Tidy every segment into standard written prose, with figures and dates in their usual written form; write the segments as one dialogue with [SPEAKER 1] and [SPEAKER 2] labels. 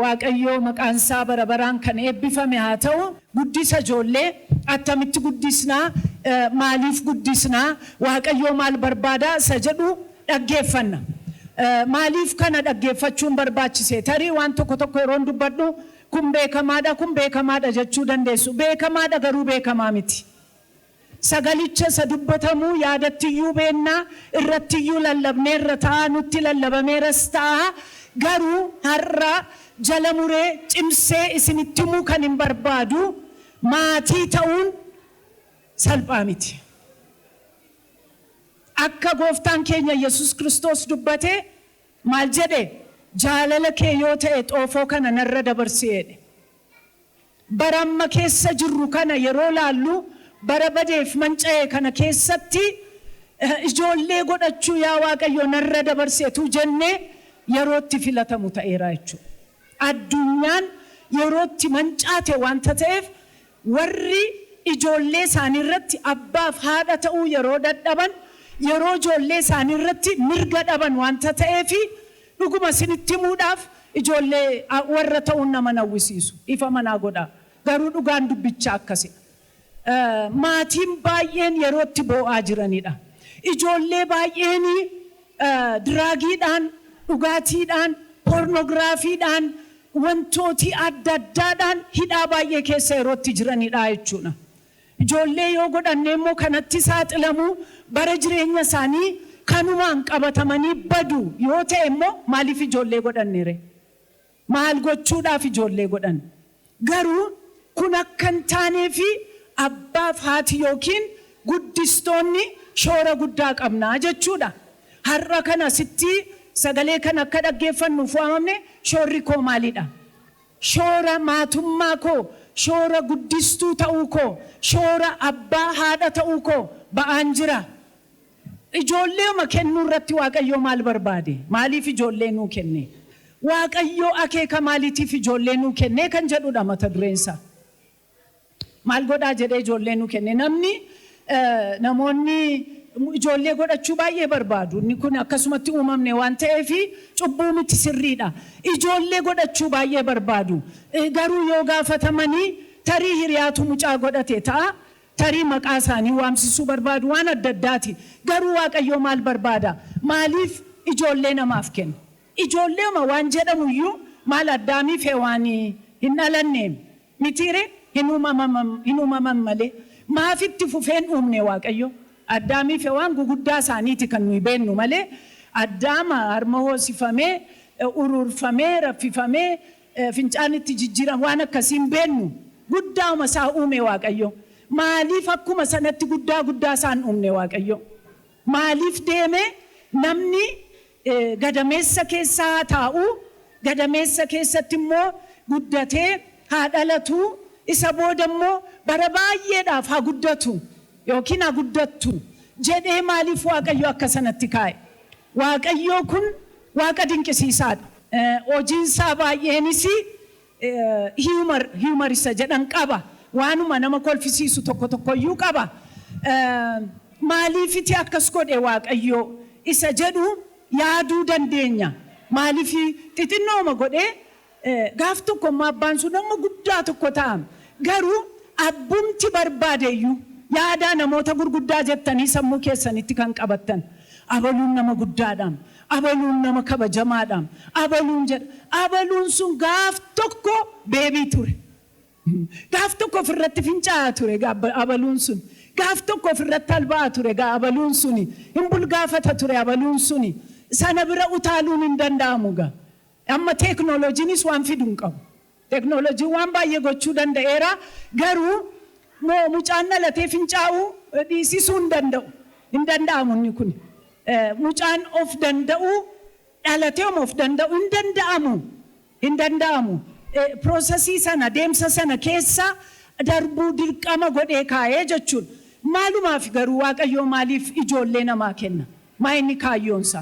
[SPEAKER 1] waaqayyo maqaan isaa barabaraan kan eebbifame haa ta'u guddisa ijoollee attamitti guddisnaa maaliif guddisnaa waaqayyo maal barbaada isa jedhu dhaggeeffanna maaliif kana dhaggeeffachuun barbaachise tarii waan tokko yeroo dubbadhu kun beekamaadha jechuu dandeessu beekamaadha garuu beekamaa miti sagalicha isa dubbatamu yaadattiyuu beennaa irrattiyyuu lallabnee irra ta'a nutti lallabameeras ta'a garuu har'a jala muree cimsee isinitti himuu kan hin barbaadu maatii ta'uun salphaa miti akka gooftaan keenya Yesuus Kiristoos dubbate maal jedhe jaalala kee yoo ta'e xoofoo kana narra dabarseedhe bara amma keessa jirru kana yeroo laallu bara badeef manca'e kana keessatti ijoollee godhachuu yaa waaqayyo narra dabarseetu jennee yerootti filatamu ta'eera jechuudha addunyaan yerootti mancaate wanta ta'eef warri ijoollee isaanii irratti abbaaf haadha ta'uu yeroo dadhaban yeroo ijoollee isaanii irratti mirga dhaban wanta ta'eef dhuguma isinitti himuudhaaf ijoollee warra ta'uun nama nawwisiisu ifa manaa godha garuu dhugaan dubbicha akkasi maatiin baay'een yerootti boo'aa jiranidha ijoollee baay'een diraagiidhaan dhugaatiidhaan pornograafiidhaan wantooti adda addaadhaan hidhaa baay'ee keessa yerootti jiranidha jechuudha ijoollee yoo godhanne immoo kanatti saaxilamu bara jireenya isaanii kanumaan qabatamanii badu yoo ta'e immoo maaliif ijoollee godhanneere maal gochuudhaaf ijoollee godhan garuu kun akka hin taaneef abbaaf haati yookiin guddistoonni shoora guddaa qabnaa jechuudha har'a kana sitti sagalee kan akka dhaggeeffannuuf waamamne shoorri koo maalidha shoora maatummaa koo shoora guddistuu ta'uu koo shoora abbaa haadha ta'uu koo ba'aan jira ijoolleema kennuu irratti waaqayyo maal barbaade maaliif ijoollee nuu kenne waaqayyo akeeka maaliitiif ijoollee nuu kenne kan jedhudha mata dureensa maal godhaa jedhee ijoollee nuu kenne namoonni ijoollee godhachuu baay'ee barbaadu inni kun akkasumatti uumamne waan ta'eef cubbuu miti sirriidha ijoollee godhachuu baay'ee barbaadu garuu yoo gaafatamanii tarii hiriyaatu mucaa godhate ta'a tarii maqaa isaanii waamsisuu barbaadu waan adda addaati garuu waaqayyo maal barbaada maaliif ijoollee namaaf kenna ijoolleema waan jedhamuyyuu maal addaamiif waan hin dhalanne mitiire hin uumaman malee maafitti fufeen uumne waaqayyo addaamiif waan guguddaa isaaniiti kan nuyi beennu malee addaama harma hoosifamee ururfamee raffifamee fincaanitti jijjiiran waan akkasiin beennu guddaama isaa uume waaqayyo maaliif akkuma sanatti guddaa isaan uumne waaqayyo maaliif deeme namni gadameessa keessaa taa'u gadameessa keessatti immoo guddatee haa dhalatu isa booda immoo bara baay'eedhaaf haa guddatu yookiin haa guddattu jedhee maaliif waaqayyo akka sanatti kaa'e waaqayyo kun waaqa dinqisiisaadha hojiinsaa baay'eenis humor isa jedhan qaba waanuma nama kolfisiisu tokkoyyuu qaba maaliifiti akkas godhe waaqayyo isa jedhu yaaduu dandeenya maaliif xixinnooma godhe gaaf tokko abbaan sun nama guddaa tokko ta'a garuu abbumti barbaadeyyuu yaada namoota gurguddaa jettanii sammuu keessanitti kan qabattan abaluun nama guddaadhaan abaluun nama kabajamaadhaan abaluun sun gaaf tokko beebii ture gaaf tokko ofirratti fincaa'aa ture abaluun sun gaaf tokko ofirratti alba'aa ture abaluun suni hin bulgaafata ture abaluun suni sana bira utaaluun hin danda'amu amma teeknooloojiinis waan fiduun qabu teeknooloojiin waan baay'ee gochuu danda'eera garuu mucaan dhalatee fincaa'uu dhiisisuu hin danda'amu inni kun mucaan of danda'uu dhalatee of danda'uu hin danda'amu Prosesii sana deemsa sana keessa darbuu dirqama godhee kaa'ee jechuun maalumaaf garuu waaqayyo maaliif ijoollee namaa kenna maa inni kaayyoonsa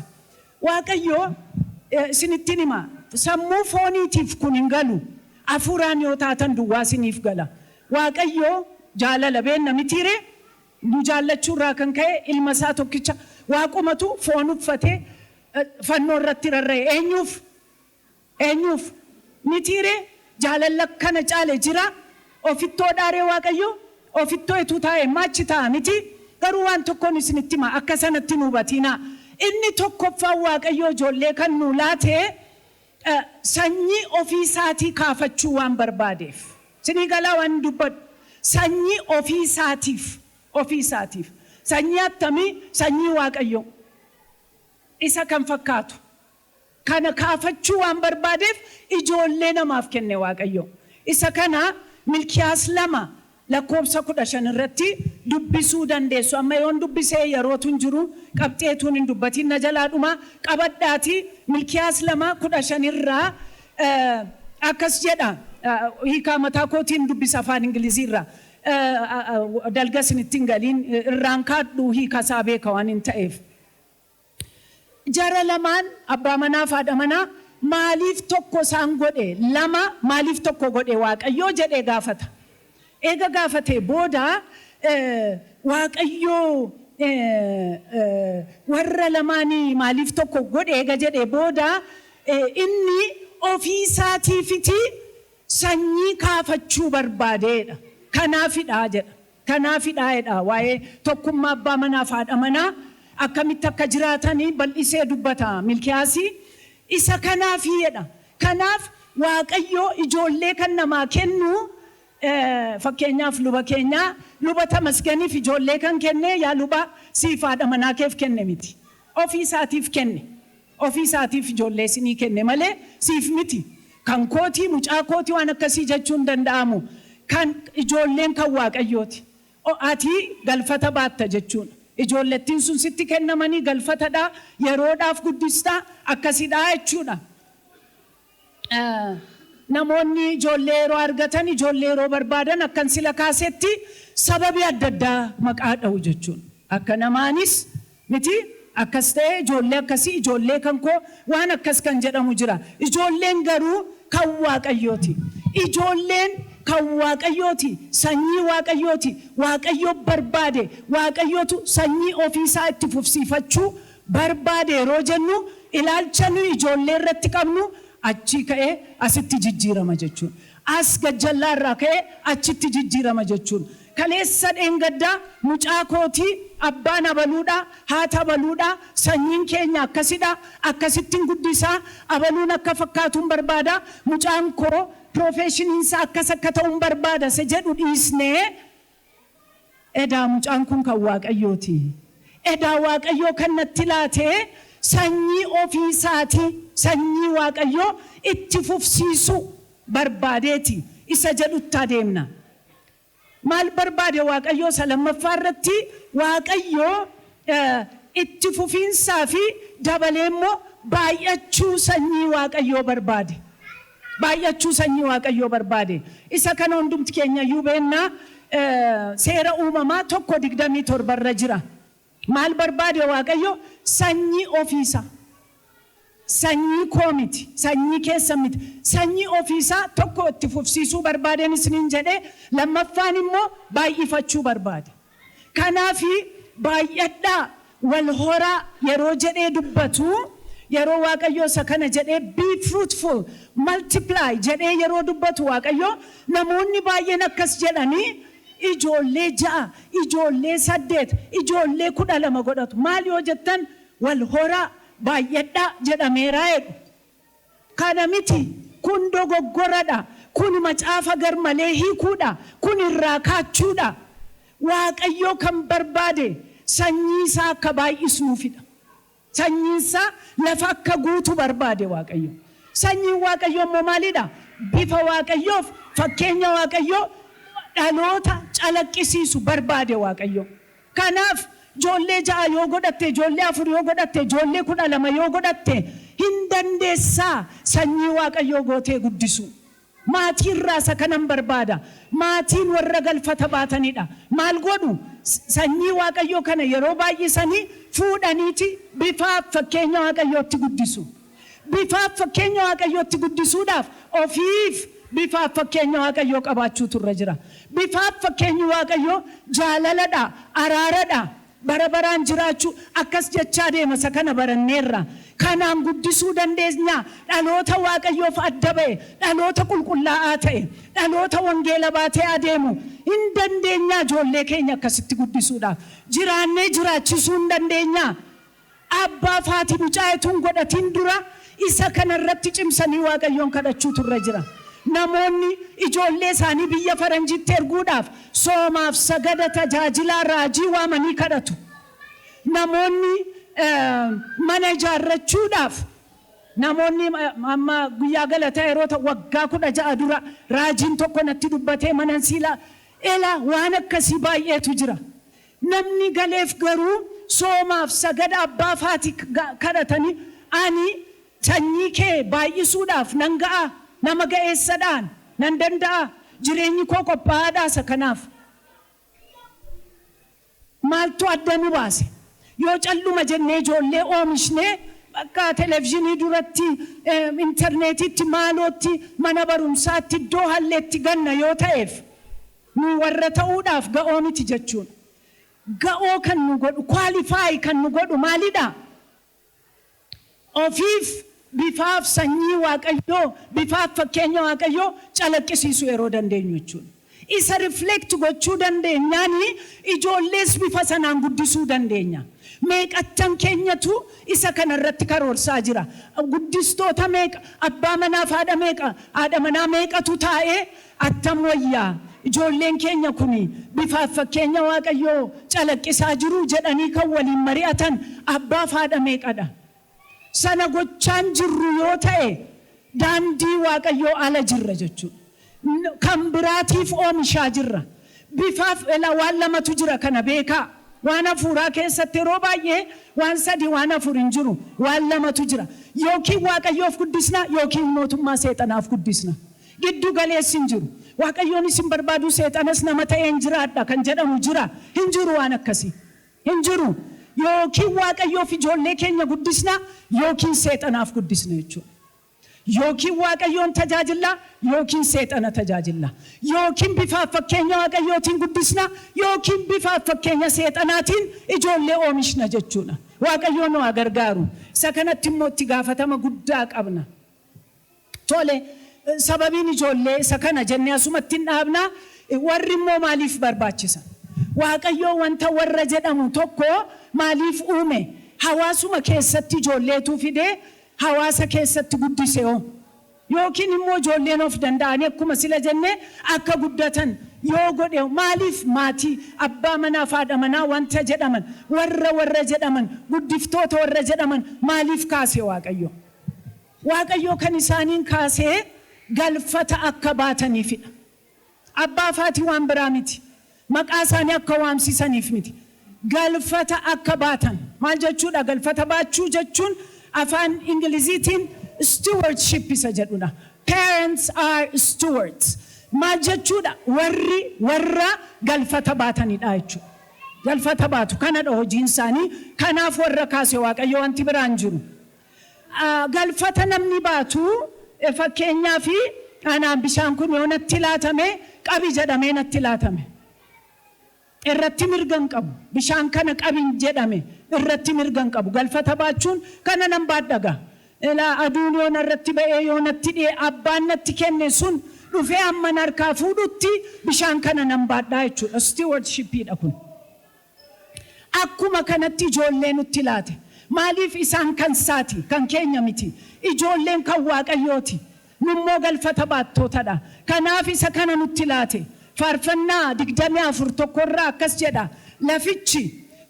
[SPEAKER 1] waaqayyo isinittiin hima sammuu fooniitiif kun hin galu hafuuraan yoo taatan duwwaa isiniif gala waaqayyo jaalala beenna mitiire nu jaallachuurraa kan ka'e ilma isaa tokkicha waaqumatu foon uffatee fannoo irratti rarra'e eenyuuf Nitiire jaalala kana caale jira. Ofittoo dhaaree waaqayyo ofittoo etu taa'e maachi ta'a miti. Garuu waan tokkoon isinitti hima akka sanatti nu hubatina. Inni tokkoffaan waaqayyo ijoollee kan nu laate sanyii ofii isaatii kaafachuu waan barbaadeef. Sinii galaa waan dubbadhu. Sanyii ofii isaatiif. Sanyii attamii sanyii waaqayyo. Isa kan fakkaatu. Kana kaafachuu waan barbaadeef ijoollee namaaf kenne waaqayyo. Isa kana Milkiyaas 2:15 irratti dubbisuu dandeessu. Amma yoon dubbisee yerootu hin jiru qabxeetuun hin dubbatiin na jalaa dhuma qabadhaati. Milkiyaas 2:15 irraa akkas jedha. Hiikaa mataa kootiin dubbisa afaan Ingiliziirraa. Dalgasin ittiin galiin irraan kaadhu hiika isaa beeka waan hin ta'eef. Jara lamaan abbaa manaa fi haadha manaa maaliif tokko isaan godhe lama maaliif tokko godhe waaqayyoo jedhee gaafata. Eega gaafatee booda waaqayyoo warra lamaanii maaliif tokko godhe eega jedhee booda inni ofii isaatiifiti sanyii kaafachuu barbaadeedha. Kanaafidha jedha. Kanaafidha jedha waa'ee tokkummaa abbaa manaa fi haadha manaa akkamitti akka jiraatanii bal'isee dubbata Milkiyaasii. Isa kanaafi jedha. Kanaaf waaqayyoo ijoollee kan namaa kennu fakkeenyaaf luba keenyaa luba Tamasganiif ijoollee kan kenne yaa luba siif haadha manaa keef kenne miti. Ofii isaatiif kenne. Ofii isaatiif ijoollee isinii kenne malee siif miti. Kan kootii mucaa kootii waan akkasii jechuun danda'amu. Kan ijoolleen kan waaqayyooti. Ati galfata baatta jechuudha. Ijoollettiin sun sitti kennamanii galfatadha. Yeroodhaaf guddistaa akkasidha jechuudha. Namoonni ijoollee yeroo argatan ijoollee yeroo barbaadan akkan sila kaasetti sababii adda addaa maqaa dha'u jechuudha. Akka namaanis miti akkas ta'e ijoollee akkasii ijoollee kan koo waan akkas kan jedhamu jira. Ijoolleen garuu kan waaqayyooti. Ijoolleen kan waaqayyooti. Sanyii waaqayyooti. Waaqayyo barbaade. Waaqayyootu sanyii ofiisaa itti fufsiifachuu barbaade yeroo jennu ilaalcha nu ijoollee irratti qabnu achi ka'ee asitti jijjiirama jechuudha. As gajjallaa irraa ka'ee achitti jijjiirama jechuudha. Kaleessa dheengaddaa mucaa kootii abbaan abaluudha, haati abaluudha, sanyiin keenya akkasidha, akkasittiin guddisaa, abaluun akka fakkaatuun barbaada, mucaan koo profeshiniinsaa akkas akka ta'uun barbaada se jedhu dhiisnee edaa mucaan kun kan waaqayyooti. Edaa waaqayyoo kan natti laatee sanyii ofiisaati sanyii waaqayyoo itti fufsiisu barbaadeeti isa jedhutti adeemna. Maal barbaade waaqayyoo lammaffaa irratti waaqayyoo itti fufiinsaa fi dabalee immoo baay'achuu sanyii waaqayyoo barbaade. Baay'achuu sanyii waaqayyoo barbaade. Isa kana hundumti keenya iyyuu beennaa seera uumamaa 1:27 irra jira. Maal barbaade waaqayyoo sanyii ofiisaa. Sanyii koo miti, sanyii keessa miti. Sanyii ofiisaa tokko itti fufsiisuu barbaadeen isiniin jedhee lammaffaan immoo baay'ifachuu barbaade. Kanaafi baay'adhaa wal horaa yeroo jedhee dubbatu yeroo waaqayyoo isa kana jedhee be fruitful, multiply jedhee yeroo dubbatu waaqayyoo namoonni baay'een akkas jedhanii ijoollee 6, ijoollee 8, ijoollee 12 godhatu. Maal yoo jettan wal horaa baay'adhaa jedhameera jedhu. Kana miti kun dogoggoradha. Kun macaafa garmalee hiikuudha. Kun irraa kaachuudha. Waaqayyoo kan barbaade sanyii isaa akka baay'isnuufidha. Sanyii isaa lafa akka guutu barbaade waaqayyo. Sanyiin waaqayyoo immoo maalidha? Bifa waaqayyoof fakkeenya waaqayyoo dhaloota calaqqisiisu barbaade waaqayyo. Kanaaf ijoollee 6 yoo godhatte, ijoollee 4 yoo godhatte, ijoollee 12 yoo godhatte hin dandeessaa sanyii waaqayyoo gootee guddisu. Maatii irraa isa kanan barbaada. Maatiin warra galfata baatanidha. Maal godhu? Sanyii waaqayyoo kana yeroo baay'isanii fuudhaniiti bifaaf fakkeenya waaqayyootti guddisu. Bifaaf fakkeenya waaqayyootti guddisuudhaaf ofiif bifaaf fakkeenya waaqayyoo qabaachuutu irra jira. Bifaaf fakkeenyi waaqayyoo jaalaladha, araaradha. barabaraan jiraachuu akkas jechaa deema sakana baranneerra kanaan guddisuu dandeenya dhaloota waaqayyoof adda ba'e dhaloota qulqullaa'aa ta'e dhaloota wangeela baatee adeemu hin dandeenya ijoollee keenya akkasitti guddisuudhaaf jiraannee jiraachisuu hin dandeenya abbaa faati mucaayetuun godhatiin dura isa kanarratti cimsanii waaqayyoon kadhachuu turre jira namoonni ijoollee isaanii biyya faranjiitti erguudhaaf soomaaf sagada tajaajilaa raajii waamanii kadhatu namoonni mana ijaarrachuudhaaf namoonni amma guyyaa galataa yeroo ta'u waggaa 16 dura raajiin tokko natti dubbatee manan siilaa ela waan akkasii baay'eetu jira namni galeef garuu soomaaf sagada abbaa faati kadhatanii ani sanyii kee baay'isuudhaaf nan ga'a nama ga'eessadhaan nan danda'a jireenyi koo qophaa'aadhaasa kanaaf maaltu adda nu baase yoo calluma jennee ijoollee oomishnee bakka televizyinii duratti intarneetitti maalootti mana barumsaatti iddoo halleetti ganna yoo ta'eef nu warra ta'uudhaaf ga'oo miti jechuun ga'oo kan nu godhu kwaalifaayi kan nu godhu maalidha ofiif bifaaf sanyii waaqayyoo bifaaf fakkeenya waaqayyoo calaqqisiisu yeroo dandeenyu jechuudha isa reflect gochuu dandeenyaani ijoollees bifa sanaan guddisuu dandeenya meeqattan keenyatu isa kanarratti karoorsaa jira guddistoota meeqa abbaa manaaf haadha manaa meeqatu taa'ee attam wayyaa ijoolleen keenya kuni bifaaf fakkeenya waaqayyoo calaqqisaa jiru jedhanii kan waliin mari'atan abbaaf haadha meeqadha sana gochaan jirru yoo ta'e daandii waaqayyoo ala jirra jechuudha kan biraatiif oomishaa jirra bifaaf waan lamatu jira kana beekaa waan hafuuraa keessatti yeroo baay'ee waan sadii waan afur hin jiru waan lamatu jira yookiin waaqayyoof guddisna yookiin mootummaa seexanaaf guddisna giddu galeessi hin jiru waaqayyoon isin barbaadu seexanas nama ta'ee hin jiraadha kan jedhamu jira hin jiru waan akkasii hin jiru yookiin waaqayyoof ijoollee keenya guddisna yookiin seexanaaf guddisna jechuudha yookiin waaqayyoon tajaajilla yookiin seexana tajaajilla yookiin bifaaf fakkeenya waaqayyootiin guddisna yookiin bifaaf fakkeenya seexanaatiin ijoollee oomishna jechuudha waaqayyoon nu gargaaru isa kanatti immoo itti gaafatama guddaa qabna tole sababiin ijoollee isa kana jennee asumatti hin dhaabna warri immoo maaliif barbaachisan waaqayyoo wanta warra jedhamu tokko maaliif uume hawaasuma keessatti ijoolleetu fidee hawaasa keessatti guddise yookiin immoo ijoolleen of danda'anii akkuma sila jennee akka guddatan yoo godhe maaliif maatii abbaa manaa fi haadha manaa wanta jedhaman warra jedhaman guddiftoota warra jedhaman maaliif kaase waaqayyo kan isaaniin kaasee galfata akka baataniifidha abbaa faati waan biraa miti maqaa isaanii akka waamsisaniif miti galfata akka baatan maal jechuudha galfata baachuu jechuun afaan ingiliziitiin stewardship isa jedhudha parents are stewards maal jechuudha warra galfata baatanidha jechuudha galfata baatu kanadha hojiin isaanii kanaaf warra kaase waaqayyo wanti biraan jiru galfata namni baatu fakkeenyaa fi anaan bishaan kun yoo natti laatame qabi jedhamee natti laatame irratti mirgan qabu bishaan kana qabin jedhame irratti mirgan qabu galfata baachuun kana nan baadhaga ila aduun yoo narratti ba'ee yoo natti dhee abbaan natti kenne sun dhufee amma narkaa fuudhutti bishaan kana nan baadhaa jechuudha stewardshipidha kun akkuma kanatti ijoollee nutti laate maaliif isaan kan saati kan keenya miti ijoolleen kan waaqayyooti nummoo galfata baattootadha kanaaf isa kana nutti laate faarfannaa 24 tokkorraa akkas jedha lafichi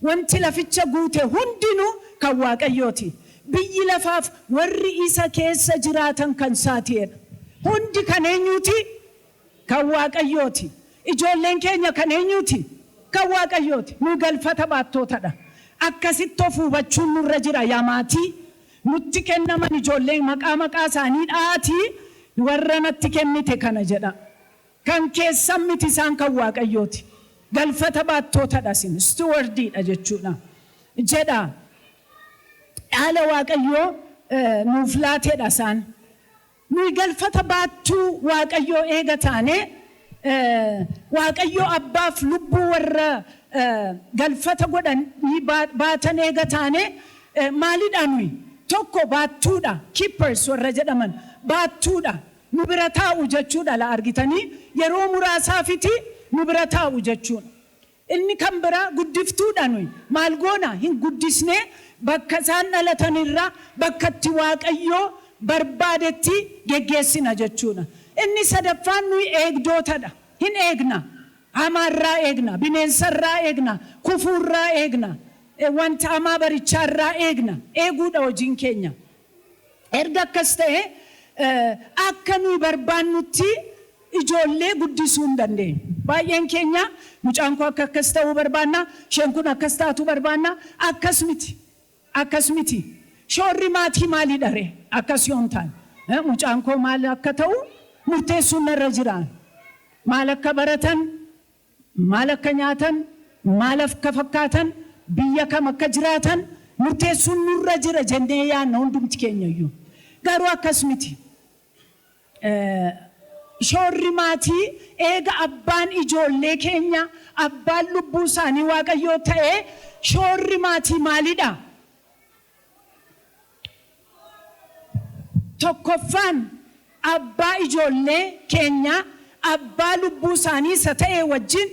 [SPEAKER 1] wanti laficha guute hundinuu kan waaqayyooti biyyi lafaaf warri isa keessa jiraatan kan saatiidha hundi kan eenyuuti kan waaqayyooti ijoolleen keenya kan eenyuuti kan waaqayyooti nu galfata baattootadha akkasitti of hubachuun nurra jira yaa maatii nutti kennaman ijoolleen maqaa isaanii dhaatii warra natti kennite kana jedha kan keessan miti isaan kan waaqayyooti galfata baattootadha sin stewardidha jechuudha jedha dhaala waaqayyoo nuuf laateedha isaan nuyi galfata baattuu waaqayyoo eega taane waaqayyoo abbaaf lubbuu warra galfata godhanii baatan eega taane maalidha nuyi tokko baattuudha keepers warra jedhaman baattuudha nu bira taa'u jechuudha la argitanii yeroo muraasaafiti nu bira taa'u jechuudha. Inni kan bira guddiftuudha nuyi maal goona hin guddisne bakka isaan dhalatanirraa bakka itti Waaqayyoo barbaadetti geggeessina jechuudha. Inni sadaffaan nuyi eegdootadha hin eegna hamaarraa eegna bineensarraa eegna kufuurraa eegna wanta hamaa baricharraa eegna eeguudha hojiin keenya. Erga akkas ta'e akka nuyi barbaannutti ijoollee guddisuu hin dandeenyu. Baay'een keenya mucaan koo akkas ta'uu barbaanna isheen kun akkas taatu barbaanna akkas miti shoorri maatii maalii dhare akkas yoon ta'an mucaan koo maal akka ta'u murteessuun narra jiraan maal akka baratan maal akka nyaatan maal akka fakkaatan biyya kam akka jiraatan murteessuun nurra jira jennee yaanna hundumti keenya iyyuu garuu akkas miti. Shoorri maatii eega abbaan ijoollee keenya abbaan lubbuu isaanii Waaqayyoo ta'e shoorri maatii maalidha? Tokkoffaan abbaa ijoollee keenya abbaa lubbuu isaanii isa ta'e wajjin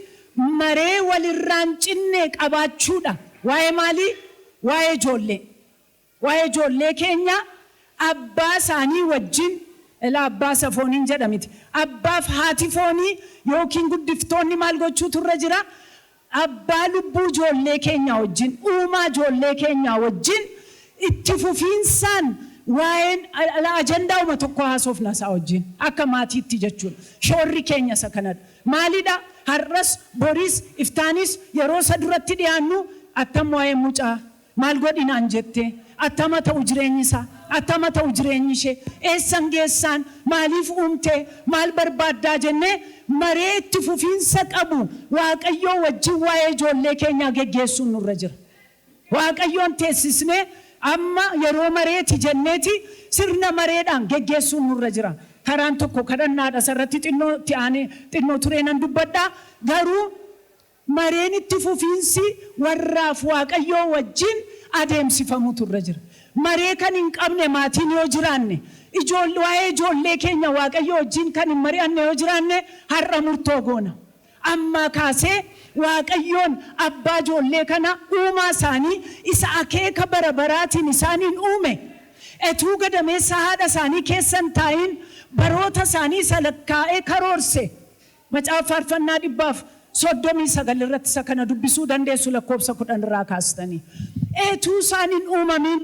[SPEAKER 1] maree walirraan cinne qabaachuudha. Waa'ee maalii? Waa'ee ijoollee keenya abbaa isaanii wajjin ela abbaa safooniin jedhamiti. Abbaaf haati foonii yookiin guddiftoonni maal gochuutu irra jira? Abbaa lubbuu ijoollee keenya wajjin uumaa ijoollee keenya wajjin itti fufiinsaan waa'een ajandaa uma tokko haasofna isaa wajjin akka maatiitti jechuudha. Shoorri keenya isa kanadha. Maalidha? Har'as boris iftaanis yeroo isa duratti dhiyaannu attam waa'ee mucaa maal godhinaan jettee attama ta'u jireenyi isaa attama ta'u jireenyi ishee eessan geessaan maaliif uumtee maal barbaaddaa jennee maree itti fufiinsa qabu Waaqayyoo wajjin waa'ee ijoollee keenyaa geggeessuun nurra jira. Waaqayyoon teessisnee amma yeroo mareeti jenneeti sirna mareedhaan geggeessuun nurra jira. Karaan tokko kadhannaadha sarratti xinnoo tureenan dubbadhaa garuu mareen itti fufiinsi warraaf Waaqayyoo wajjin adeemsifamutu irra jira. Maree kan hin qabne maatiin yoo jiraanne waa'ee ijoollee keenya Waaqayyoo wajjin kan hin mari'anne yoo jiraanne har'a murtoo goona. Amma kaasee Waaqayyoon abbaa ijoollee kana uumaa isaanii isa akeeka bara baraatiin isaaniin uume etuu gadameessa haadha isaanii keessan taa'iin baroota isaanii isa lakkaa'ee karoorse. Macaafa faarfannaa 139 irratti isa kana dubbisuu dandeessu lakkoofsa 10 irraa kaastanii. Etuu isaaniin uumamin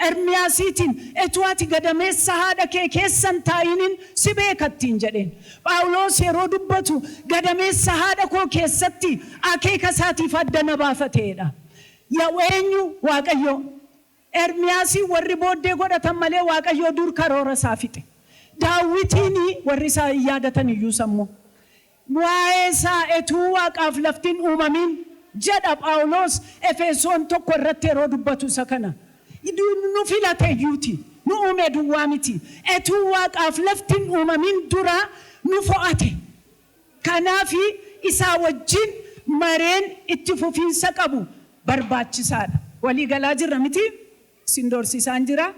[SPEAKER 1] Ermiyaasiitiin etuu ati gadameessa haadha kee keessan taa'iin si beekattiin jedheen. Phaawulos yeroo dubbatu gadameessa haadha koo keessatti akeeka isaatiif adda na baafateedha. Yaa eenyu? Waaqayyo. Ermiyaasii warri booddee godhatan malee Waaqayyo dur karoora isaa fixe. Daawitiin warri isaa yaadatan iyyuu sammuu. Waa'ee isaa etuu Waaqaaf laftiin uumamin jedha Phaawulos Efesoon 1 irratti yeroo dubbatu isa kana. Nu filate iyyuuti nu uume duwwaa miti etuu Waaqaaf laftiin uumamin dura nu fo'ate. Kanaafi isaa wajjin mareen itti fufiinsa qabu barbaachisaadha. Walii galaa jirra miti? Sindoorsiisaan jira.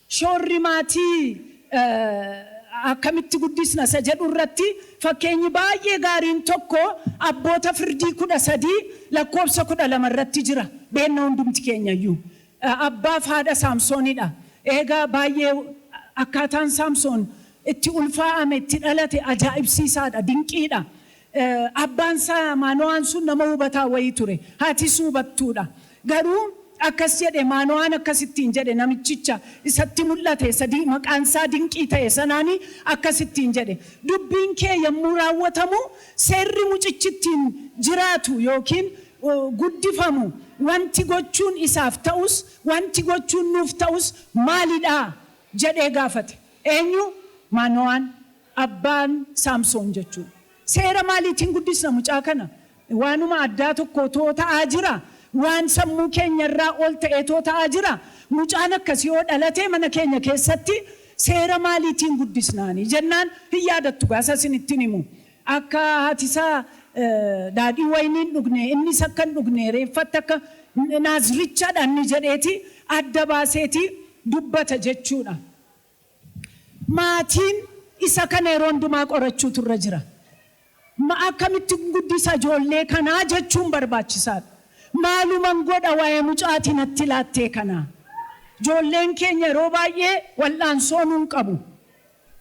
[SPEAKER 1] Shoorri maatii akkamitti guddisna isa jedhu irratti fakkeenyi baay'ee gaariin tokko abboota firdii 13 lakkoofsa 12 irratti jira. Beekna hundumti keenya iyyuu. Abbaaf haadha Saamsoonidha. Egaa baay'ee akkaataan Saamsoon itti ulfaa'ame itti dhalate ajaa'ibsiisaadha dinqiidha. Abbaan isaa Maano'aan sun nama hubataa wayii ture. Haatis hubattuudha. Garuu akkas jedhe Maano'aan akkasittiin jedhe namichicha isatti mul'ate sadii maqaan isaa dinqii ta'e sanaani akkasittiin jedhe. Dubbiin kee yommuu raawwatamu seerri mucichittiin jiraatu yookiin guddifamu wanti gochuun isaaf ta'us wanti gochuun nuuf ta'us maalidha jedhee gaafate. Eenyu? Maano'aan abbaan Saamsoon jechuudha. Seera maaliitiin guddisna mucaa kana? Waanuma addaa tokko ta'aa jira. Waan sammuu keenya irraa ol ta'ee ta'aa jira. Mucaan akkasii yoo dhalatee mana keenya keessatti seera maaliitiin guddisnaani jennaan hin yaadattu gaasa isin ittiin himu. akka hatisaa daadhii wayiniin dhugne innis akka hin dhugne reeffatti akka naazirichaadhaan ni jedheeti adda baaseeti dubbata jechuudha. Maatiin isa kana yeroo hundumaa qorachuutu irra jira. Akkamitti guddisa ijoollee kanaa jechuun barbaachisaadha. Maaluman godha waa'ee mucaatiin natti laattee kanaa. Ijoolleen keenya yeroo baay'ee wal'aansoo nuun qabu.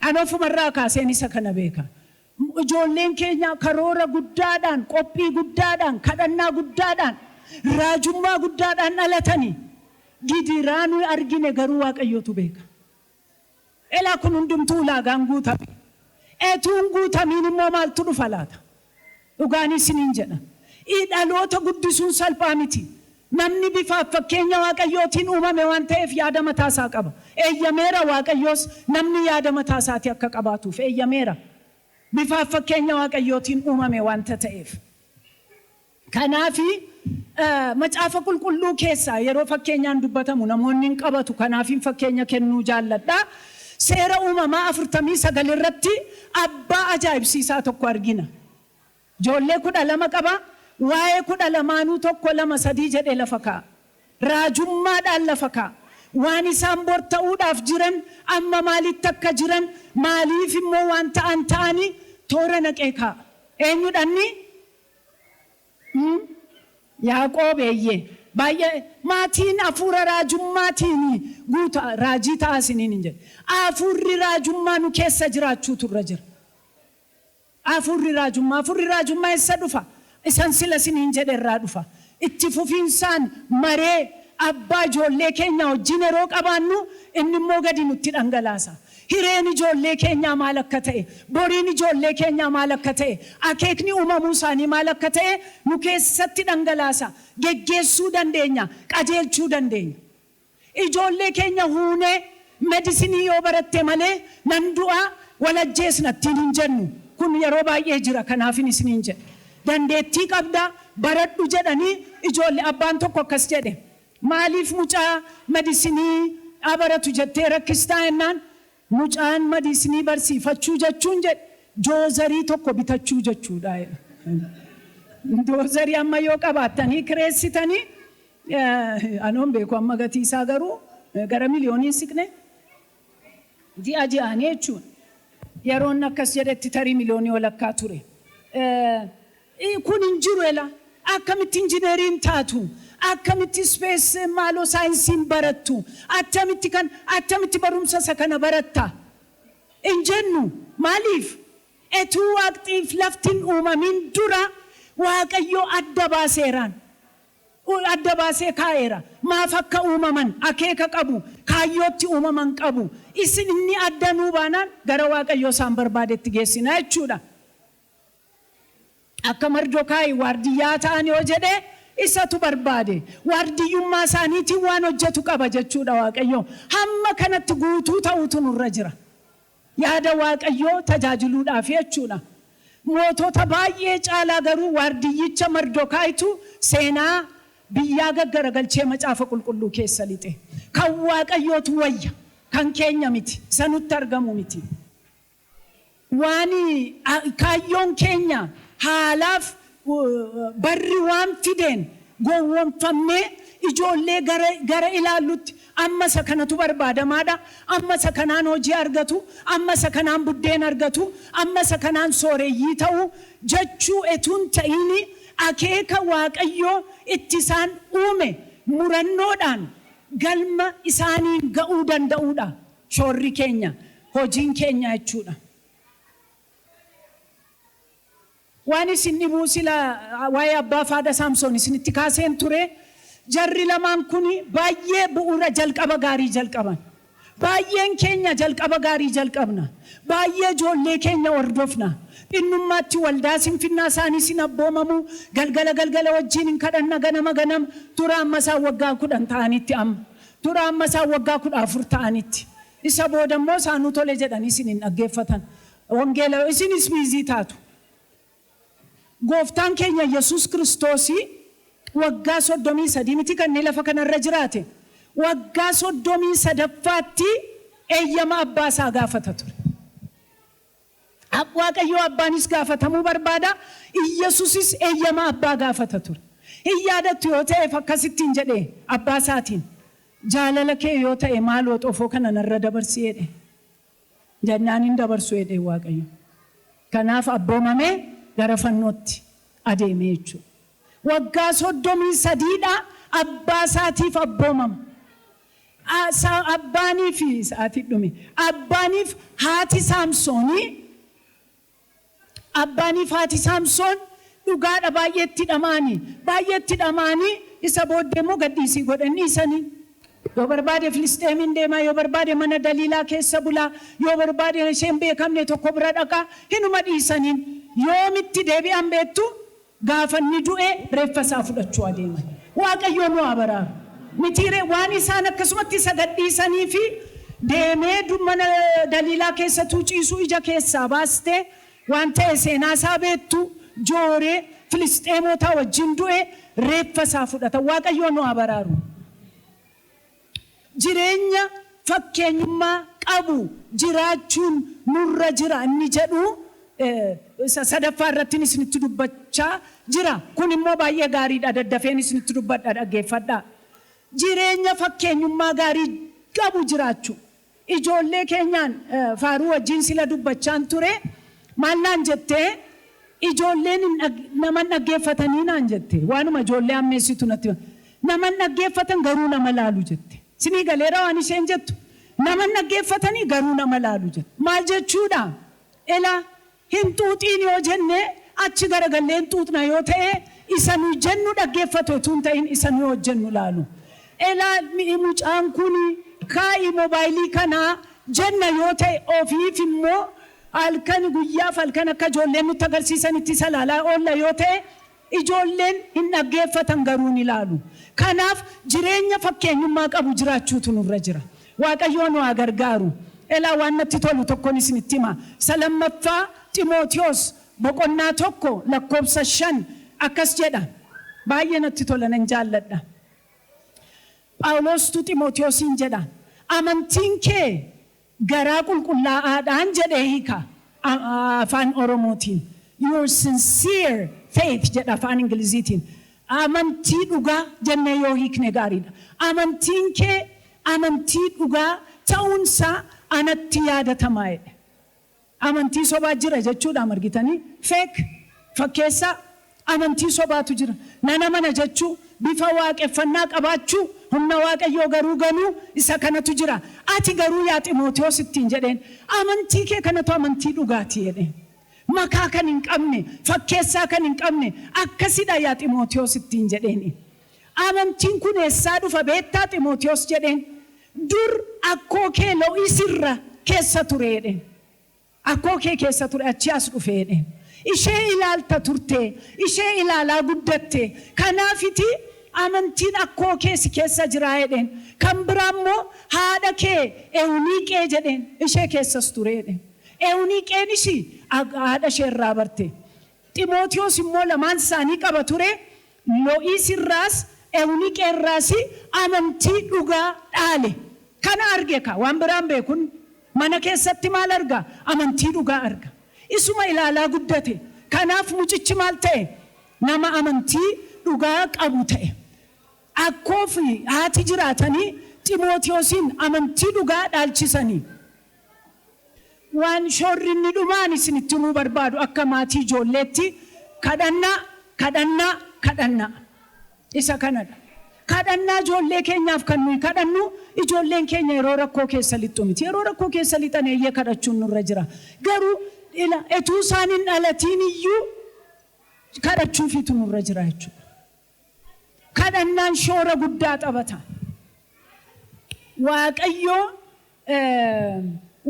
[SPEAKER 1] Ani ofumarraa kaaseen isa kana beeka. Ijoolleen keenya karoora guddaadhaan, qophii guddaadhaan, kadhannaa guddaadhaan, raajummaa guddaadhaan dhalatanii gidiraa nuyi argine garuu Waaqayyootu beeka. Elaa kun hundumtuu ulaagaan guutame. Etuun guutamiin immoo maaltu dhufa laata? Dhugaanii isiniin jedha. Dhaloota guddisuun salphaa miti. Namni bifaaf fakkeenya Waaqayyootiin uumame waan ta'eef yaada mataasaa qaba. Eeyyameera Waaqayyoos namni yaada mataasaati akka qabaatuuf eeyyameera. Bifaaf fakkeenya Waaqayyootiin uumame waanta ta'eef. Kanaafi macaafa qulqulluu keessaa yeroo fakkeenyaan dubbatamu namoonni hin qabatu. Kanaafiin fakkeenya kennuu jaalladha. Seera uumamaa 49 irratti abbaa ajaa'ibsiisaa tokko argina. Ijoollee 12 qaba. Waa'ee 12 tokko 2 3 jedhee lafa kaa'a. Raajummaadhaan lafa kaa'a. Waan isaan bor ta'uudhaaf jiran amma maalitti akka jiran maaliif immoo waan ta'an ta'anii toora naqee kaa'a. Eenyudhanni? Yaaqoob eeyyee. Baay'ee maatiin hafuura raajummaatiin guuta raajii ta'a isiniin hin jedhe. Hafuurri raajummaa nu keessa jiraachuutu irra jira. Hafuurri raajummaa eessa dhufa? Isan sila isiniin jedhe irraa dhufa. Itti fufiinsaan maree abbaa ijoollee keenya wajjin yeroo qabaannu inni immoo gadi nutti dhangalaasa. Hireen ijoollee keenyaa maal akka ta'e, boriin ijoollee keenyaa maal akka ta'e, akeekni uumamuu isaanii maal akka ta'e nu keessatti dhangalaasa. Geggeessuu dandeenya, qajeelchuu dandeenya. Ijoollee keenya huunee medisinii yoo baratte malee nan du'a walajjeesna ittiin hin jennu. Kun yeroo baay'ee jira kanaafin isiniin jedhe. Dandeettii qabda baradhu jedhanii ijoollee abbaan tokko akkas jedhe. Maaliif mucaa medisinii abaratu jettee rakkistaa jennaan? Mucaan medisinii barsiifachuu jechuun jedhe doozarii tokko bitachuu jechuudha. Doozarii amma yoo qabaattanii kireessitanii anoon beeku amma gatii isaa garuu gara miliyoonii siqne ji'a ji'aanii jechuudha. Yeroon akkas jedhetti tarii miliyoonii walakkaa ture. Kun hin jiru ela akkamitti injineeriin taatu akkamitti space maaloo saayinsiin barattu attamitti barumsa isa kana baratta hin jennu maaliif etuu waqtiif laftiin uumamin dura Waaqayyoo adda baasee kaa'eera. Maaf akka uumaman akeeka qabu kaayyootti uumaman qabu. Isin inni adda nuu baanaan gara Waaqayyoo isaan barbaadetti geessina jechuudha. Akka Mardokaayi waardiyyaa ta'an yoo jedhe isatu barbaade. Waardiyyummaa isaaniitiin waan hojjetu qaba jechuudha Waaqayyoo. Hamma kanatti guutuu ta'utu nurra jira. Yaada Waaqayyoo tajaajiluudhaaf jechuudha. Mootota baay'ee caalaa garuu waardiyyicha Mardokaayitu seenaa biyyaa gaggaragalchee macaafa qulqulluu keessa lixe. Kan Waaqayyootu wayya, kan keenya miti, sanutti argamu miti. Waan kaayyoon keenya haalaaf barri waan fideen gowwoomfamnee ijoollee gara ilaallutti amma isa kanatu barbaadamaadha, amma isa kanaan hojii argatu, amma isa kanaan buddeen argatu, amma isa kanaan sooreyyii ta'u jechuu etuun ta'ini akeeka Waaqayyoo itti isaan uume murannoodhaan galma isaaniin ga'uu danda'uudha. Shoorri keenya, hojiin keenya jechuudha. Waan isin dhibuu sila waa'ee abbaa faada Saamsoon isinitti kaaseen ture. Jarri lamaan kuni baay'ee bu'uura jalqaba gaarii jalqaban. Baay'een keenya jalqaba gaarii jalqabna. Baay'ee ijoollee keenya hordofna. Innummaatti waldaa sinfinnaa isaanii sin abboomamu galgala wajjin hin kadhanna ganama tura amma isaan waggaa 10 ta'anitti amma. Tura amma isaan waggaa 14 ta'anitti. Isa booda immoo isaanuu tole jedhanii isin hin dhaggeeffatan. Wangeela isinis biizii taatu. Gooftaan keenya Yesuus Kiristoosii waggaa 33 miti kan lafa kanarra jiraate. Waggaa 33ffaatti eeyyama abbaa isaa gaafata ture. Waaqayyo abbaanis gaafatamuu barbaada. Iyyesuusis eeyyama abbaa gaafata ture. Hin yaadattu yoo ta'e akkasittiin jedhee abbaa isaatiin jaalala kee yoo ta'e maaloo xoofoo kana narra dabarsi jedhe. Jennaan hin dabarsu jedhe Waaqayyo. Kanaaf abboomamee gara fannootti adeemee jechuudha. Waggaa 33 abbaa isaatiif abboomama. Abbaaniif isaatii dhume. Abbaaniif haati Saamsoonii. Abbaaniif haati Saamsoon dhugaadha baay'eetti dhamaanii isa booddee immoo gadhiisii godhan dhiisanii. Yoo barbaade Filisxeemiin deemaa, yoo barbaade mana Daliilaa keessa bulaa, yoo barbaade isheen beekamne tokko bira dhaqaa hinuma dhiisaniin. Yoomitti deebi'an beektu gaafa inni du'e reeffa isaa fudhachuu adeeman. Waaqayyo nu haa baraaru. Mitiire waan isaan akkasumatti isa gadhiisanii fi deemee mana Daliilaa keessa tuuciisuu ija keessaa baastee waan ta'e seenaa isaa beektu jooree Filisxeemota wajjin du'e reeffa isaa fudhata. Waaqayyo nu haa baraaru. Jireenya fakkeenyummaa qabu jiraachuun nurra jira inni jedhu sadaffaa irratti isinitti dubbachaa jira. Kun immoo baay'ee gaariidha. Daddafeen isinitti dubbadha, dhaggeeffadhaa. Jireenya fakkeenyummaa gaarii qabu jiraachuu. Ijoollee keenyaan faaruu wajjin sila dubbachaan ture. Maal naan jettee ijoolleen naman dhaggeeffatanii naan jette. Waanuma ijoollee ammeessitu natti naman dhaggeeffatan garuu nama laalu jette. Sinii galeera waan isheen jettu. Naman dhaggeeffatanii garuu nama laalu jette. Maal jechuudha? Elaa hin xuuxiin yoo jenne achi garagallee hin xuuxna yoo ta'e isa nu jennu dhaggeeffatu tun ta'in isa nu hojjennu laalu. Elaa mucaan kun kaa'ii moobaayilii kanaa jenna yoo ta'e ofiif immoo halkan guyyaaf halkan akka ijoolleen nutti agarsiisanitti isa laalaa oolla yoo ta'e ijoolleen hin dhaggeeffatan garuu ni laalu. Kanaaf jireenya fakkeenyummaa qabu jiraachuutu nurra jira. Waaqayyo nu haa gargaaru. Elaa waan natti tolu tokkoon isinitti hima. Lammaffaa Ximootiyoos boqonnaa 1:5 akkas jedha. Baay'ee natti tola nan jaalladha. Phaawulos Ximootiyoosiin jedha. Amantiin kee garaa qulqullaa'aadhaan jedhee hiika afaan Oromootiin. Your sincere faith jedha afaan Ingiliziitiin. Amantii dhugaa jennee yoo hiikne gaariidha. Amantiin kee amantii dhugaa ta'uunsaa anatti yaadatamaa jedhe. Amantii sobaa jira jechuudha margitanii. Fake fakkeessaa amantii sobaatu jira. Nana mana jechuu bifa waaqeffannaa qabaachuu humna Waaqayyoo garuu ganuu isa kanatu jira. Ati garuu yaa Ximootiyoos ittiin jedheen amantii kee kanatu amantii dhugaati jedheen. Makaa kan hin qabne, fakkeessaa kan hin qabne akkasidha yaa Ximootiyoos ittiin jedheen. Amantiin kun eessaa dhufa beektaa Ximootiyoos jedheen. Dur akkoo kee Lo'isirra keessa ture jedheen. Akkoo kee keessa ture achi as dhufe jedheen. Ishee ilaalta turte, ishee ilaalaa guddatte. Kanaafiti amantiin akkoo keessa jira jedheen. Kan biraa immoo haadha kee Ewuniiqee jedheen. Ishee keessas ture jedheen. Ewuniiqeen ishii haadha ishee irraa barte. Ximootiyoos immoo lamaan isaanii qaba ture. Lo'isirraas Ewuniiqee irraas amantii dhugaa dhaale. Kana arge ka waan biraan beekun mana keessatti maal arga? Amantii dhugaa arga. Isuma ilaalaa guddate. Kanaaf mucichi maal ta'e? Nama amantii dhugaa qabu ta'e. Akkoo fi haati jiraatanii Ximootiyoosiin amantii dhugaa dhaalchisanii. Waan shoorri inni dhumaan isinitti himuu barbaadu akka maatii ijoolleetti kadhannaa. Isa kanadha. Kadhannaa ijoollee keenyaaf kan nuyi kadhannu ijoolleen keenya yeroo rakkoo keessa lixu miti. Yeroo rakkoo keessa lixan eeyyee kadhachuun nurra jira. Garuu etuu isaan hin dhalatiin iyyuu kadhachuufiitu nurra jira jechuudha. Kadhannaan shoora guddaa taphata. Waaqayyo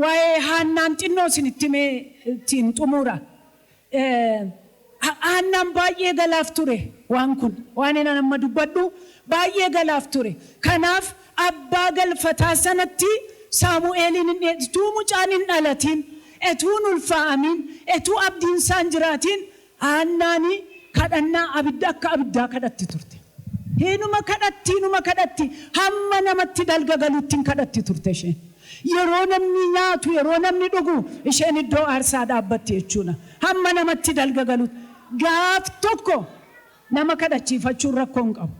[SPEAKER 1] waa'ee Haannaan xinnoo isinitti mee ittiin xumura. Haannaan baay'ee galaaf ture waan kun waan inni amma dubbadhu baay'ee galaaf ture. Kanaaf abbaa galfataa sanatti Saamu'eeliin hin dheetuu mucaan hin dhalatiin etuu ulfaa'amiin etuu abdiin isaan jiraatiin Haannaani kadhannaa akka abiddaa kadhatti turte. Hinuma kadhatti hamma namatti dalgagaluutti kadhatti turte isheen. yeroo namni nyaatu yeroo namni dhugu isheen iddoo aarsaa dhaabbatti jechuudha. Hamma namatti dalgagalu gaaf tokko nama kadhachiifachuun rakkoo hin qabu.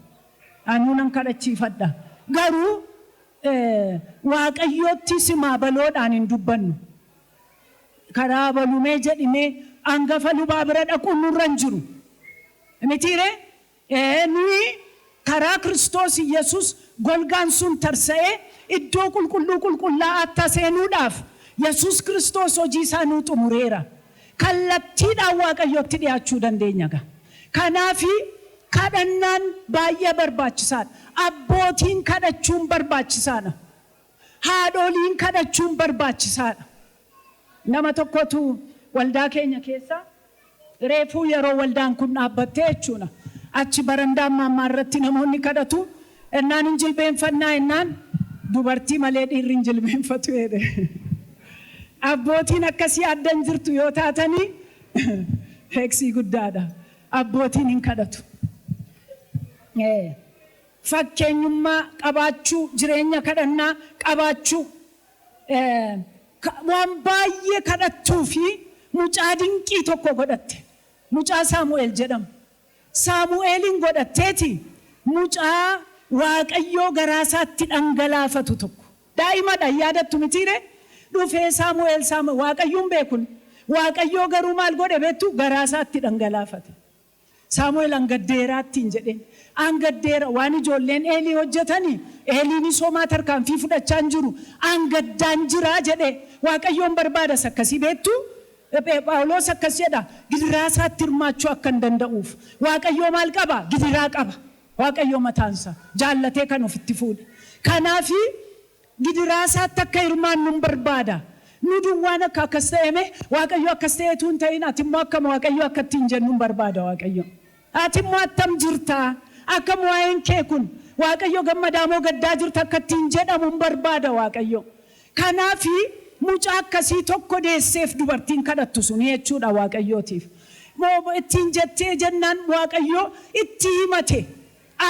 [SPEAKER 1] Anuu nan kadhachiifadha. Garuu waaqayyootti simaa baloodhaan hin dubbannu. Karaa balumee jedhimee hangafa lubaa bira dhaquun nurra hin jiru. Mitiire nuyi karaa Kiristoos Yesuus golgaan sun tarsa'ee iddoo qulqullaa'aatti seenuudhaaf Yesuus Kiristoos hojii isaa nuu xumureera. Kallattiidhaan waaqayyootti dhiyaachuu dandeenya. Kanaafi kadhannaan baay'ee barbaachisaadha. Abbootiin kadhachuun barbaachisaadha. Haadholiin kadhachuun barbaachisaadha. Nama tokkotu waldaa keenya keessa reefuu yeroo waldaan kun dhaabbattee jechuudha. Achi barandaa mammaa irratti namoonni kadhatu. Ennaan hin jilbeenfannaa ennaan dubartii malee dhiirri hin jilbeenfatu jedhe. Abbootiin akkasii addan jirtu yoo taatanii heeksii guddaadha. Abbootiin hin kadhatu. Fakkeenyummaa qabaachuu, jireenya kadhannaa qabaachuu, waan baay'ee kadhattuu fi mucaa dinqii tokko godhatte. Mucaa Saamu'eel jedhamu. Saamu'eelin godhatteeti mucaa waaqayyoo garaasaatti dhangalaafatu tokko. Daa'imadha yaadattu mitiire? Dhufee Saamu'eel waaqayyoon beekun. Waaqayyoo garuu maal godhe beektu garaasaatti dhangalaafate. Saamu'eel angaddeeraatti hin jedheen. Angaddeera waan ijoolleen Eelii hojjetanii Eeliin soomaa tarkaanfii fudhachaa hin jiru. Angaddaan jiraa jedhe waaqayyoon barbaadas akkasii beektu. Phaawulos akkas jedha gidiraasaatti hirmaachuu akka hin danda'uuf. Waaqayyoo maal qaba? Gidiraa qaba. Waaqayyoo mataansa jaallatee kan ofitti fuudhe. Kanaafi gidiraasaatti akka hirmaannu hin barbaada. Nu duwwaan akka akkas ta'eme waaqayyoo akkas ta'etu hin ta'in ati immoo akkam waaqayyoo akkatti hin jennu hin barbaada waaqayyoo. Ati immoo attam jirtaa? Akkam waa'een kee kun waaqayyoo gammadaa moo gaddaa jirta akkatti hin jedhamu hin barbaada waaqayyoo. Kanaafi mucaa akkasii tokko deesseef dubartiin kadhattu suni jechuudha waaqayyootiif. Ittiin jettee jennaan waaqayyoo itti himate.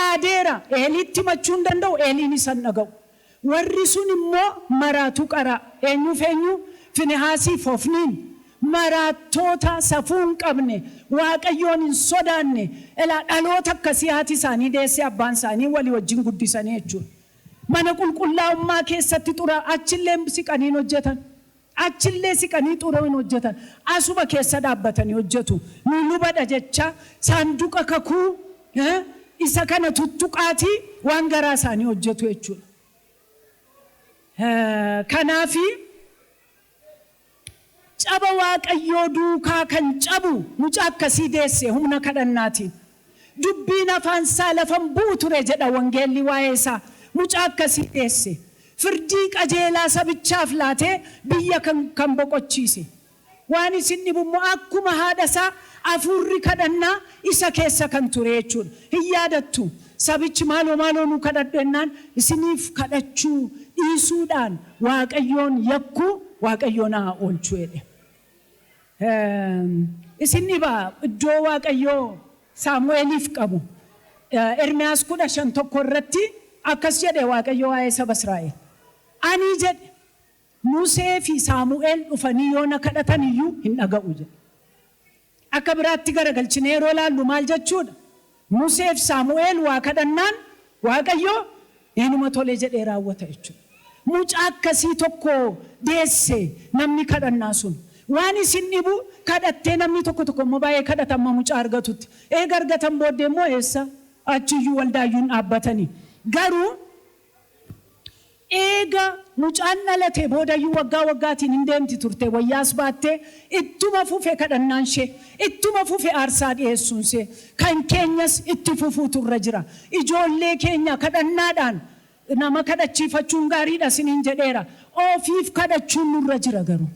[SPEAKER 1] Aadeera Eeliitti himachuu hin danda'u Eeliin isan dhaga'u. Warri sun immoo maraatuu qara. Eenyu Finehaasiif Hofniin maraattoota safuu hin qabne waaqayyoon hin sodaanne dhaloota akkasii haati isaanii deessee abbaan isaanii walii wajjin guddisanii jechuudha. Mana qulqullaa'ummaa keessatti xura achillee siqaniin hojjetan. Achillee siqanii xurooyin hojjetan. Asuma keessa dhaabbatanii hojjetu. Nu lubadha jecha saanduqa kakuu isa kana tuttuqaatii waan garaa isaanii hojjetu jechuudha. Kanaafi caba waaqayyoo duukaa kan cabu mucaa akkasii deesse humna kadhannaatiin. Dubbiin afaan isaa lafan bu'u ture jedha wangeelli waa'ee isaa. Mucaa akkasii deesse. Firdii qajeelaa sabichaaf laatee biyya kan boqochiise. Waan isin dhibummoo akkuma haadha isaa afuurri kadhannaa isa keessa kan ture jechuudha. Hin yaadattu. Sabichi maaloo nu kadhadhu ennaan isiniif kadhachuu dhiisuudhaan waaqayyoon yakkuu waaqayyoon haa oolchuu jedhe. Isin dhibaa iddoo waaqayyoo Saamu'eeliif qabu. Ermiyaas 15 irratti akkas jedhe waaqayyoo waa'ee saba Israa'el. Ani jedhe Musee fi Saamu'eel dhufanii yoo na kadhatan iyyuu hin dhaga'u jedhe. Akka biraatti garagalchine yeroo laallu maal jechuudha? Musee fi Saamu'eel waa kadhannaan waaqayyoo eenyuma tolee jedhee raawwata jechuudha. Mucaa akkasii tokko deesse namni kadhannaa sun. Waan isin dhibu kadhattee namni tokko immoo baay'ee kadhatama mucaa argatutti. Eega argatan booddee immoo eessa? Achiyyuu waldaayyuun dhaabbatanii. Garuu eega mucaan dhalatee boodayyuu waggaatiin hin deemti turte wayyaas baattee ittuma fufe kadhannaan ishee ittuma fufe aarsaa dhiyeessuun ishee kan keenyas itti fufuutu irra jira. Ijoollee keenya kadhannaadhaan nama kadhachiifachuun gaariidha siniin jedheera. Ofiif kadhachuun nurra jira garuu.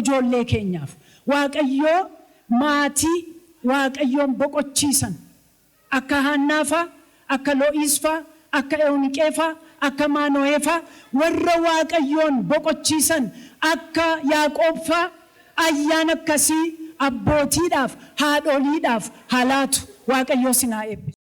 [SPEAKER 1] Ijoollee keenyaaf waaqayyoo maatii waaqayyoon boqochiisan akka Haannaafaa akka Loo'iisfaa akka Eewuniqeefaa akka Maano'eefaa warra waaqayyoon boqochiisan akka Yaaqoobfaa ayyaan akkasii abbootiidhaaf haadholiidhaaf halaatu waaqayyoo sinaa eebbisu.